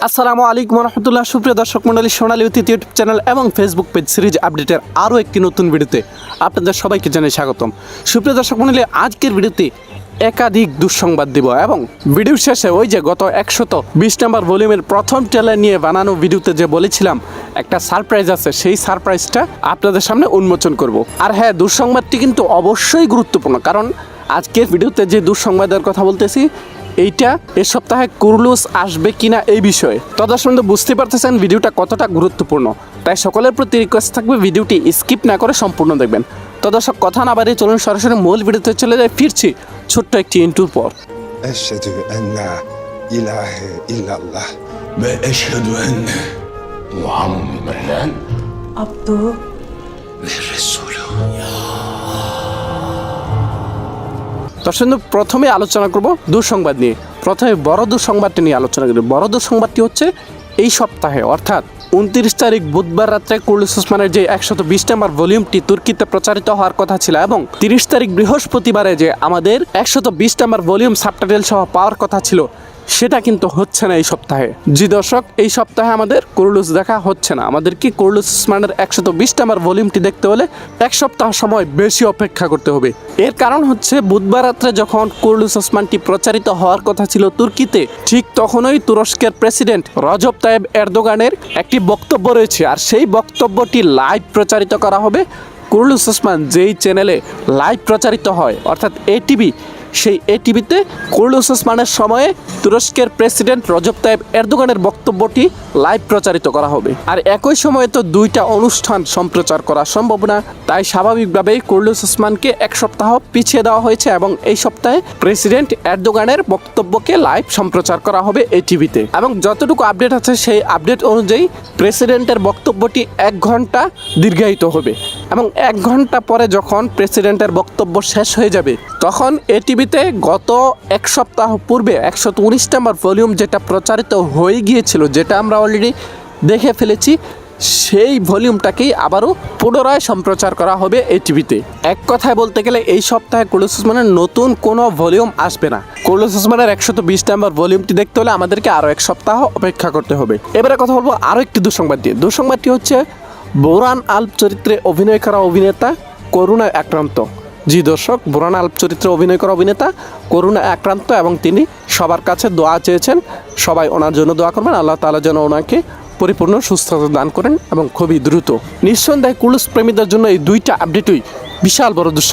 আসসালামু আলাইকুম রহমতুল্লাহ। সুপ্রিয় দর্শক মণ্ডলী, সোনালী অতীত ইউটিউব চ্যানেল এবং ফেসবুক পেজ সিরিজ আপডেটের আরও একটি নতুন ভিডিওতে আপনাদের সবাইকে জানাই স্বাগতম। সুপ্রিয় দর্শক মণ্ডলী, আজকের ভিডিওতে একাধিক দুঃসংবাদ দিব এবং ভিডিওর শেষে ওই যে গত 120 নম্বর ভলিউমের প্রথম ট্রেলার নিয়ে বানানো ভিডিওতে যে বলেছিলাম একটা সারপ্রাইজ আছে, সেই সারপ্রাইজটা আপনাদের সামনে উন্মোচন করব। আর হ্যাঁ, দুঃসংবাদটি কিন্তু অবশ্যই গুরুত্বপূর্ণ, কারণ আজকের ভিডিওতে যে দুঃসংবাদের কথা বলতেছি এইটা এ সপ্তাহে কুরুলুস আসবে কিনা এই বিষয়ে তো দর্শক বুঝতে পারতেছেন ভিডিওটা কতটা গুরুত্বপূর্ণ। তাই সকলের প্রতি রিকোয়েস্ট থাকবে ভিডিওটি স্কিপ না করে সম্পূর্ণ দেখবেন। তো দর্শক কথা না বাড়িয়ে চলুন সরাসরি মূল ভিডিওতে চলে যাই। ফিরছি ছোট্ট একটি ইন্টুর পর। أشهد أن لا إله إلا الله وأشهد أن محمدا عبده ورسوله দর্শক প্রথমে আলোচনা করব দুঃসংবাদ নিয়ে। প্রথমে বড় দুঃসংবাদটি নিয়ে আলোচনা করব। বড় দুঃসংবাদটি হচ্ছে এই সপ্তাহে অর্থাৎ 29 তারিখ বুধবার রাত্রে কুরুলুস ওসমানের যে 120 নম্বর ভলিউমটি তুর্কিতে প্রচারিত হওয়ার কথা ছিল এবং 30 তারিখ বৃহস্পতিবারে যে আমাদের 120 নম্বর ভলিউম সাবটাইটেল সহ পাওয়ার কথা ছিল, সেটা কিন্তু হচ্ছে না এই সপ্তাহে। জি দর্শক, এই সপ্তাহে আমাদের কুরুলুস দেখা হচ্ছে না। আমাদের কি কুরুলুস ওসমানের 120 নম্বর ভলিউমটি দেখতে হলে এক সপ্তাহ সময় বেশি অপেক্ষা করতে হবে। এর কারণ হচ্ছে বুধবার রাত্রে যখন কুরুলুস ওসমানটি প্রচারিত হওয়ার কথা ছিল তুর্কিতে, ঠিক তখনই তুরস্কের প্রেসিডেন্ট রজব তাইব এরদোগানের একটি বক্তব্য রয়েছে, আর সেই বক্তব্যটি লাইভ প্রচারিত করা হবে কুরুলুস ওসমান যেই চ্যানেলে লাইভ প্রচারিত হয় অর্থাৎ এটিভি, সেই এটিভিতে কুরুলুস ওসমানের সময়ে তুরস্কের প্রেসিডেন্ট রজব তাইব এরদোগানের বক্তব্যটি লাইভ প্রচারিত করা হবে। আর একই সময়ে তো দুইটা অনুষ্ঠান সম্প্রচার করা সম্ভব না, তাই স্বাভাবিকভাবেই কুরুলুস ওসমানকে এক সপ্তাহ পিছিয়ে দেওয়া হয়েছে এবং এই সপ্তাহে প্রেসিডেন্ট এরদোগানের বক্তব্যকে লাইভ সম্প্রচার করা হবে এটিভিতে। এবং যতটুকু আপডেট আছে সেই আপডেট অনুযায়ী প্রেসিডেন্টের বক্তব্যটি 1 ঘন্টা দীর্ঘায়িত হবে এবং 1 ঘন্টা পরে যখন প্রেসিডেন্টের বক্তব্য শেষ হয়ে যাবে তখন এটিভিতে গত এক সপ্তাহ পূর্বে 119 নম্বর ভলিউম যেটা প্রচারিত হয়ে গিয়েছিল, যেটা আমরা অলরেডি দেখে ফেলেছি, সেই ভলিউমটাকেই আবারও পুনরায় সম্প্রচার করা হবে এটিভিতে। এক কথায় বলতে গেলে এই সপ্তাহে কুরুলুস ওসমানের নতুন কোনো ভলিউম আসবে না। কুরুলুস ওসমানের 120 নম্বর ভলিউমটি দেখতে হলে আমাদেরকে আরও এক সপ্তাহ অপেক্ষা করতে হবে। এবারে কথা বলবো আরও একটি দুঃসংবাদ দিয়ে। দুঃসংবাদটি হচ্ছে বোরান আল্প চরিত্রে অভিনয় করা অভিনেতা করোনায় আক্রান্ত। জি দর্শক, বোরান আল্প চরিত্রে অভিনয় করা অভিনেতা করোনায় আক্রান্ত এবং তিনি সবার কাছে দোয়া চেয়েছেন। সবাই ওনার জন্য দোয়া করবেন, আল্লাহ তাআলা যেন ওনাকে পরিপূর্ণ সুস্থতা দান করেন এবং খুবই দ্রুত। নিঃসন্দেহে কুরুলুস প্রেমীদের জন্য এই দুইটা আপডেটই বিশাল বড় দুঃসংবাদ।